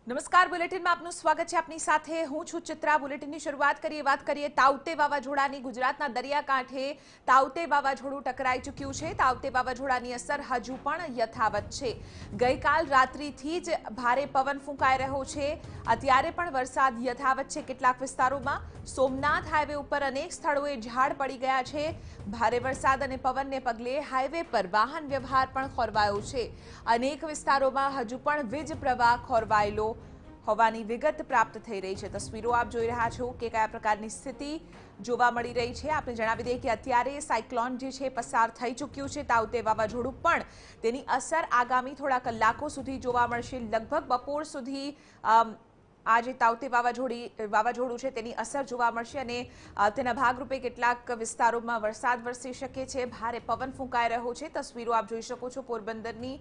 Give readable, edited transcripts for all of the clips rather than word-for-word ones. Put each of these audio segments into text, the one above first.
નમસ્કાર, બુલેટિનમાં આપનું સ્વાગત છે। આપની સાથે હું છું ચિત્રા। બુલેટિનની શરૂઆત કરીએ, વાત કરીએ તાઉતે વાવાઝોડાની। ગુજરાતના દરિયાકાંઠે તાઉતે વાવાઝોડું ટકરાઈ ચૂક્યું છે। તાઉતે વાવાઝોડાની અસર હજુ પણ યથાવત છે। ગઈકાલ રાત્રિથી જ ભારે પવન ફૂંકાઈ રહ્યો છે। અત્યારે પણ વરસાદ યથાવત છે। કેટલાક વિસ્તારોમાં સોમનાથ હાઈવે ઉપર અનેક સ્થળોએ ઝાડ પડી ગયા છે। ભારે વરસાદ અને પવનને પગલે હાઈવે પર વાહન વ્યવહાર પણ ખોરવાયો છે। અનેક વિસ્તારોમાં હજુ પણ વીજ પ્રવાહ ખોરવાયેલો હોવાની વિગત પ્રાપ્ત થઈ રહી છે। તસવીરો આપ જોઈ રહ્યા છો કે કયા પ્રકારની સ્થિતિ જોવા મળી રહી છે। આપણે જણાવી દઈએ કે અત્યારે સાયક્લોન જે છે પસાર થઈ ચૂક્યું છે। તાઉતે વાવાઝોડું પણ તેની અસર આગામી થોડા કલાકો સુધી જોવા મળશે। લગભગ બપોર સુધી આ જે તાઉતે વાવાઝોડું છે તેની અસર જોવા મળશે અને તેના ભાગરૂપે કેટલાક વિસ્તારોમાં વરસાદ વરસી શકે છે। ભારે પવન ફૂંકાઈ રહ્યો છે। તસવીરો આપ જોઈ શકો છો પોરબંદરની,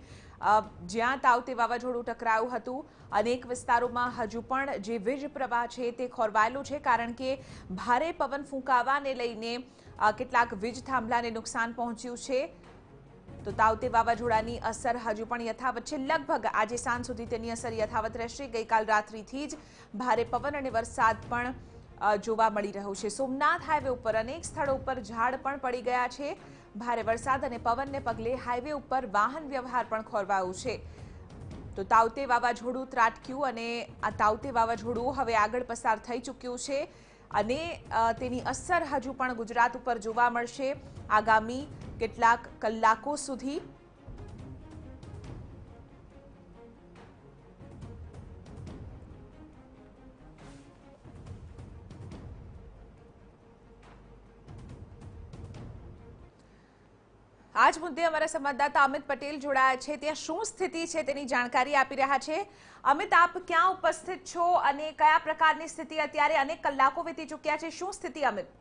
જ્યાં તાઉતે વાવાઝોડું ટકરાયું હતું। અનેક વિસ્તારોમાં હજુ પણ જે વીજ પ્રવાહ છે તે ખોરવાયેલો છે, કારણ કે ભારે પવન ફૂંકાવાને લઈને કેટલાક વીજ થાંભલાને નુકસાન પહોંચ્યું છે। તો તાઉતે વાવાઝોડાની અસર હજુ પણ યથાવત છે। લગભગ આજે સાંજ સુધી તેની અસર યથાવત રહેશે। ગઈકાલ રાત્રિથી જ ભારે પવન અને વરસાદ પણ જોવા મળી રહ્યો છે। સોમનાથ હાઈવે ઉપર અનેક સ્થળો ઉપર ઝાડ પણ પડી ગયા છે। ભારે વરસાદ અને પવનને પગલે હાઈવે ઉપર વાહન વ્યવહાર પણ ખોરવાયો છે। તો તાઉતે વાવાઝોડું ત્રાટક્યું અને આ તાઉતે વાવાઝોડું હવે આગળ પસાર થઈ ચૂક્યું છે અને તેની અસર હજુ પણ ગુજરાત ઉપર જોવા મળશે આગામી કેટલાક કલાકો સુધી। આજ મુદ્દે અમારા સંવાદદાતા અમિત પટેલ જોડાયા છે। ત્યાં શું સ્થિતિ છે તેની જાણકારી આપી રહ્યા છે। અમિત, આપ ક્યાં ઉપસ્થિત છો અને કયા પ્રકારની સ્થિતિ અત્યારે? અનેક કલાકો વીતી ચૂક્યા છે, શું સ્થિતિ અમિત?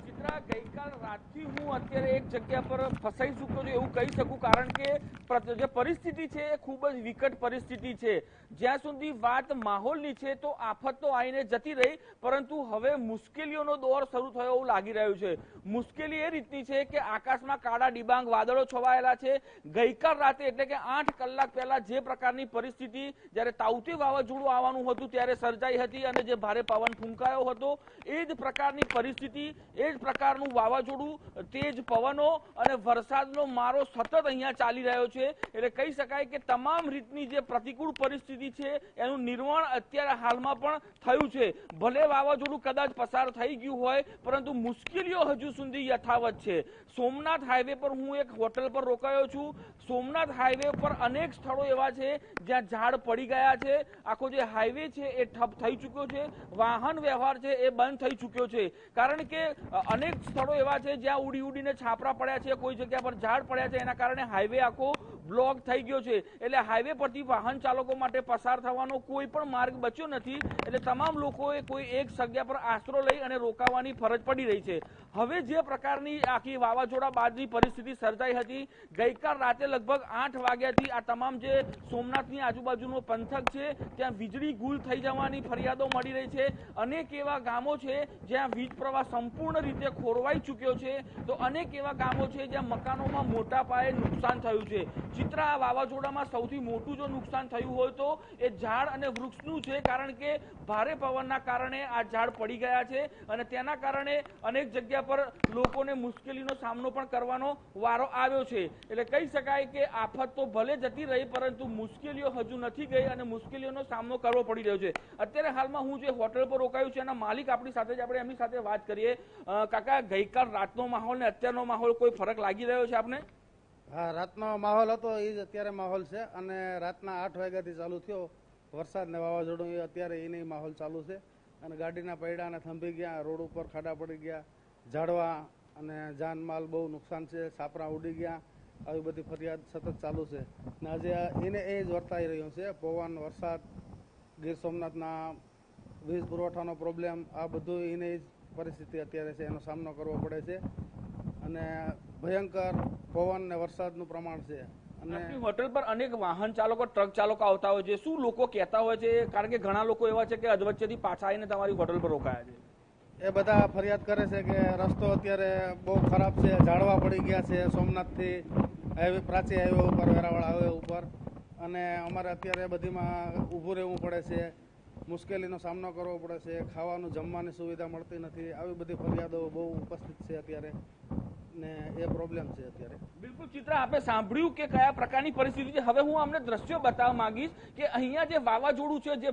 ચિત્રા, ગઈકાલ રાતથી હું અત્યારે એક જગ્યા પર ફસાઈ ચૂક્યો છું એવું કહી શકું, કારણ કે જે પરિસ્થિતિ છે એ ખૂબ જ વિકટ પરિસ્થિતિ છે। જ્યાં સુધી વાત માહોલની છે તો આફત તો આવીને જતી રહી, પરંતુ હવે મુશ્કેલીઓનો દોર શરૂ થયો એવું લાગી રહ્યું છે। મુશ્કેલી એ રીતની છે કે આકાશમાં કાળા ડિબાંગ વાદળો છવાયેલા છે। ગઈકાલ રાતે એટલે કે 8 કલાક પહેલા જે પ્રકારની પરિસ્થિતિ જ્યારે તાઉતે વાવાઝોડું આવવાનું હતું ત્યારે સર્જાઈ હતી અને જે ભારે પવન ફૂંકાયો હતો એ જ પ્રકારની પરિસ્થિતિ, એ જ પ્રકારનું વાવાઝોડું, તેજ પવનો અને વરસાદનો મારો સતત અહીંયા ચાલી રહ્યો છે। એટલે કહી શકાય કે તમામ રીતની જે પ્રતિકૂળ પરિસ્થિતિ છે એનું નિર્માણ અત્યારે હાલમાં પણ થયું છે। ભલે વાવાઝોડું કદાચ પસાર થઈ ગયું હોય, પરંતુ મુશ્કેલીઓ હજુ સુધી યથાવત છે। સોમનાથ હાઈવે પર હું એક હોટલ પર રોકાયો છું। સોમનાથ હાઈવે પર અનેક સ્થળો એવા છે જ્યાં ઝાડ પડી ગયા છે। આખો જે હાઈવે છે એ ઠપ થઈ ચૂક્યો છે। વાહન વ્યવહાર છે એ બંધ થઈ ચૂક્યો છે, કારણ કે અનેક સ્થળો એવા છે જ્યાં ઉડીને છાપરા પડ્યા છે, કોઈ જગ્યા પર ઝાડ પડ્યા છે, એના કારણે હાઈવે આખો બ્લોક થઈ ગયો છે। એટલે હાઈવે પરથી વાહન ચાલકો માટે પસાર થવાનો કોઈ પણ માર્ગ બચ્યો નથી। એટલે તમામ લોકોએ કોઈ એક જગ્યા પર આશરો લઈ અને રોકાવાની ફરજ પડી રહી છે। હવે જે પ્રકારની આખી વાવાઝોડા બાદની પરિસ્થિતિ સર્જાઈ હતી, ગઈકાલ રાતે લગભગ 8 વાગ્યાથી આ તમામ જે સોમનાથની આજુબાજુનો પંથક છે ત્યાં વીજળી ગુલ થઈ જવાની ફરિયાદો મળી રહી છે। અનેક એવા ગામો છે જ્યાં વીજ પ્રવાહ સંપૂર્ણ રીતે ખોરવાઈ ચૂક્યો છે, તો અનેક એવા ગામો છે જ્યાં મકાનોમાં મોટા પાયે નુકસાન થયું છે। ચિત્રા, આ વાવાઝોડામાં સૌથી મોટું જો નુકસાન થયું હોય તો એ ઝાડ અને વૃક્ષનું છે, કારણ કે ભારે પવનના કારણે આ ઝાડ પડી ગયા છે અને તેના કારણે અનેક જગ્યા પર લોકોને મુશ્કેલીનો સામનો પણ કરવાનો વારો આવ્યો છે। એટલે કહી શકાય કે આફત તો ભલે જતી રહી, પરંતુ મુશ્કેલીઓ હજુ નથી ગઈ અને મુશ્કેલીઓનો સામનો કરવો પડી રહ્યો છે। અત્યારે હાલમાં હું જે હોટલ પર રોકાયું છે એના માલિક આપણી સાથે જ, આપણે એમની સાથે વાત કરીએ। કાકા, ગઈકાલ રાતનો માહોલ ને અત્યારનો માહોલ કોઈ ફરક લાગી રહ્યો છે આપને? હા, રાતનો માહોલ હતો એ જ અત્યારે માહોલ છે અને રાતના 8 વાગ્યાથી ચાલુ થયો વરસાદ ને વાવાઝોડું, એ અત્યારે એની માહોલ ચાલુ છે અને ગાડીના પૈડાને થંભી ગયા, રોડ ઉપર ખાડા પડી ગયા, ઝાડવા અને જાનમાલ બહુ નુકસાન છે, છાપરા ઉડી ગયા, આવી બધી ફરિયાદ સતત ચાલુ છે ને આજે એને એ જ વર્તાઈ રહ્યું છે। પવન, વરસાદ, ગીર સોમનાથના વીજ પુરવઠાનો પ્રોબ્લેમ, આ બધું એને જ પરિસ્થિતિ અત્યારે છે, એનો સામનો કરવો પડે છે અને ભયંકર પવન ને વરસાદનું પ્રમાણ છે। અને હોટલ પર અનેક વાહન ચાલકો, ટ્રક ચાલકો આવતા હોય છે, શું લોકો કહેતા હોય છે? કારણ કે ઘણા લોકો એવા છે કે અધવચ્ચેથી પાછા આવીને તમારી હોટલ પર રોકાયા છે। એ બધા ફરિયાદ કરે છે કે રસ્તો અત્યારે બહુ ખરાબ છે, ઝાડવા પડી ગયા છે સોમનાથથી હાઈવે પ્રાચી હાઈવે ઉપર વેરાવળ હાઈવે ઉપર, અને અમારે અત્યારે બધીમાં ઊભું રહેવું પડે છે, મુશ્કેલીનો સામનો કરવો પડે છે, ખાવાનું જમવાની સુવિધા મળતી નથી, આવી બધી ફરિયાદો બહુ ઉપસ્થિત છે અત્યારે, ને એ પ્રોબ્લેમ છે અત્યારે. બિલકુલ ચિત્રા, આપણે સાંભળ્યું કે કયા પ્રકારની પરિસ્થિતિ છે. હવે હું અમને દ્રશ્યો બતાવવા માંગીશ કે અહીંયા જે વાવાઝોડું છે, જે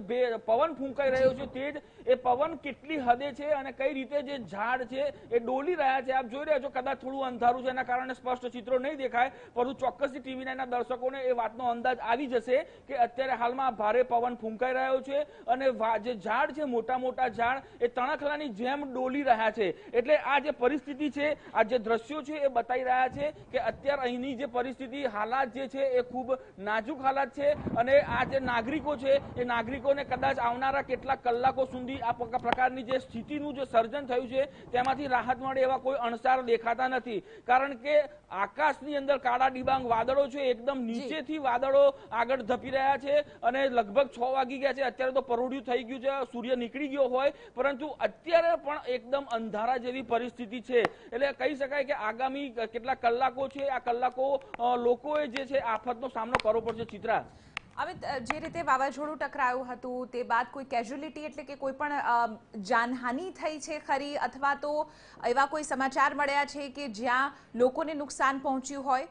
પવન ફૂંકાઈ રહ્યો છે, તે જ એ પવન કેટલી હદે છે અને કઈ રીતે જે ઝાડ છે એ ડોલી રહ્યા છે. આપ જોઈ રહ્યા છો, કદાચ થોડું અંધારું છે, એના કારણે સ્પષ્ટ ચિત્રો નહીં દેખાય, પરંતુ ચોક્કસથી ટીવી9ના દર્શકોને એ વાતનો અંદાજ આવી જશે કે અત્યારે હાલમાં ભારે પવન ફૂંકાઈ રહ્યો છે અને જે ઝાડ છે, મોટા મોટા ઝાડ એ તણખલાની જેમ ડોલી રહ્યા છે. એટલે આ જે પરિસ્થિતિ છે, આ જે દ્રશ્યો છે એ બતાવી રહ્યા છે કે અત્યારે અહીંની જે પરિસ્થિતિ, હાલાત જે છે એ ખૂબ નાજુક હાલાત છે અને આ જે નાગરિકો છે એ નાગરિકોને કદાચ આવનારા કેટલાક કલાકો સુધી આ પ્રકારની જે સ્થિતિનું જે સર્જન થયું છે તેમાંથી રાહત મળે એવા કોઈ અણસાર દેખાતા નથી. કારણ કે આકાશની અંદર કાળા ડિબાંગ વાદળો છે, એકદમ નીચેથી વાદળો આગળ ધપી રહ્યા છે અને લગભગ 6 વાગી ગયા છે. અત્યારે તો પરોઢિયું થઈ ગયું છે, સૂર્ય નીકળી ગયો હોય, પરંતુ અત્યારે પણ એકદમ અંધારા જેવી પરિસ્થિતિ છે. એટલે કહી શકાય કે આગામી કેટલાક કલાકો છે, આ કલાકો લોકોએ જે છે આફતનો સામનો કરવો પડશે. ચિત્રા, હવે જે રીતે વાવાઝોડું ટકરાયું હતું તે બાદ કોઈ કેઝ્યુઅલિટી એટલે કે કોઈ પણ જાનહાનિ થઈ છે ખરી, અથવા તો એવા કોઈ સમાચાર મળ્યા છે કે જ્યાં લોકોને નુકસાન પહોંચ્યું હોય?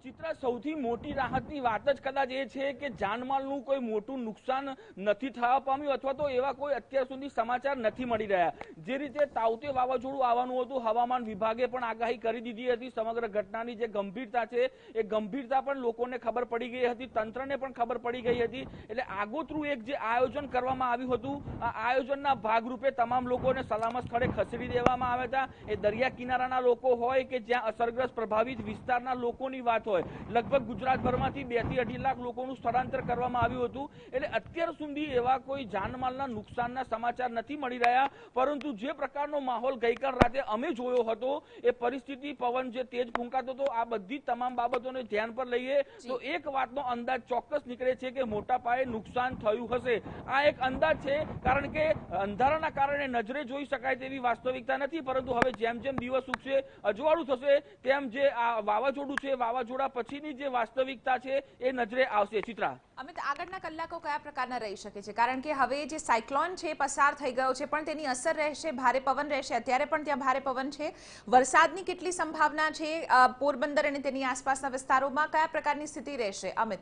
ચિત્રા, સૌથી મોટી રાહતની વાત જ કદાચ એ છે કે જાનમાલનું કોઈ મોટું નુકસાન નથી થવા પામ્યું, અથવા તો એવા કોઈ અત્યાર સુધી સમાચાર નથી મળી રહ્યા. જે રીતે તાઉતે વાવાઝોડું આવવાનું હતું, હવામાન વિભાગે પણ આગાહી કરી દીધી હતી. સમગ્ર ઘટનાની જે ગંભીરતા છે એ ગંભીરતા પણ લોકોને ખબર પડી ગઈ હતી, તંત્રને પણ ખબર પડી ગઈ હતી. એટલે આગોતરું એક જે આયોજન કરવામાં આવ્યું હતું, આ આયોજનના ભાગરૂપે તમામ લોકોને સલામત સ્થળે ખસેડી દેવામાં આવ્યા હતા. એ દરિયા કિનારાના લોકો હોય કે જ્યાં અસરગ્રસ્ત પ્રભાવિત વિસ્તારના લોકોની વાત હોય, લગભગ ગુજરાતભરમાંથી 2 થી 2.5 લાખ લોકોનું સ્થળાંતર કરવામાં આવ્યું હતું. એટલે અત્યાર સુધી એવા કોઈ જાનમાલના નુકસાનના સમાચાર નથી મળી રહ્યા, પરંતુ જે પ્રકારનો માહોલ ગઈકાલ રાતે અમે જોયો હતો, એ પરિસ્થિતિ, પવન જે તેજ ફૂંકાતો હતો, આ બધી તમામ બાબતોને ધ્યાન પર લઈએ તો એક વાતનો અંદાજ ચોક્કસ નીકળે છે કે મોટા પાયે નુકસાન થયું હશે. આ એક અંદાજ છે, કારણ કે અંધારાના કારણે નજરે જોઈ શકાય તેવી વાસ્તવિકતા નથી, પરંતુ હવે જેમ જેમ દિવસ ઉગશે, અજવાળું થશે, તેમ જે આ વાવાઝોડું છે, વાવાઝોડા પછીની જે વાસ્તવિકતા છે એ નજરે આવશે. ચિત્રા, અમિત, આગળના કલાકો કયા પ્રકારના રહી શકે છે? કારણ કે હવે જે સાયક્લોન છે પસાર થઈ ગયો છે, પણ તેની અસર રહેશે, ભારે પવન રહેશે. અત્યારે પણ ત્યાં ભારે પવન છે. વરસાદની કેટલી સંભાવના છે પોરબંદર અને તેની આસપાસના વિસ્તારોમાં? કયા પ્રકારની સ્થિતિ રહેશે, અમિત?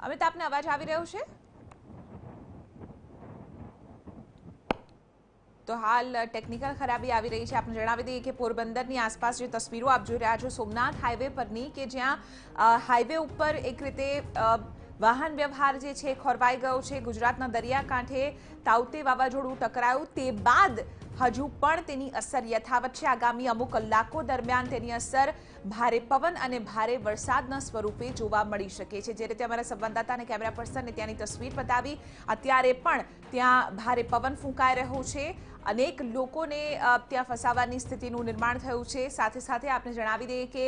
અમિત, આપને અવાજ આવી રહ્યો છે? તો હાલ ટેકનિકલ ખરાબી આવી રહી છે. આપણે જણાવી દઈએ કે પોરબંદરની આસપાસ જે તસવીરો આપ જોઈ રહ્યા છો સોમનાથ હાઈવે પરની, કે જ્યાં હાઈવે ઉપર એક રીતે વાહન વ્યવહાર જે છે ખોરવાઈ ગયો છે. ગુજરાતના દરિયાકાંઠે તાઉતે વાવાઝોડું ટકરાયું તે બાદ હજુ પણ તેની અસર યથાવત છે. આગામી અમુક કલાકો દરમિયાન તેની અસર ભારે પવન અને ભારે વરસાદના સ્વરૂપે જોવા મળી શકે છે. જે રીતે અમારા સંવાદદાતા અને કેમેરા પર્સનને ત્યાંની તસવીર બતાવી, અત્યારે પણ ત્યાં ભારે પવન ફૂંકાઈ રહ્યો છે. અનેક લોકોને ત્યાં ફસાવાની સ્થિતિનું નિર્માણ થયું છે. સાથે સાથે આપણે જણાવી દઈએ કે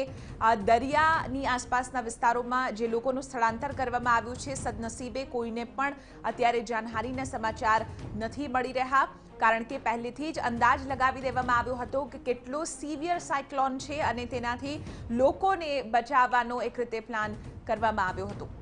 દરિયાની આસપાસના વિસ્તારોમાં જે લોકોનું સ્થળાંતર કરવામાં આવ્યું છે, સદનસીબે કોઈને પણ અત્યારે જાનહાનિના સમાચાર નથી મળી રહ્યા, કારણ કે પહેલેથી જ અંદાજ લગાવી દેવામાં આવ્યો હતો કે કેટલો સિવિયર સાયક્લોન છે અને તેનાથી લોકોને બચાવવાનો એક રીતે પ્લાન કરવામાં આવ્યો હતો.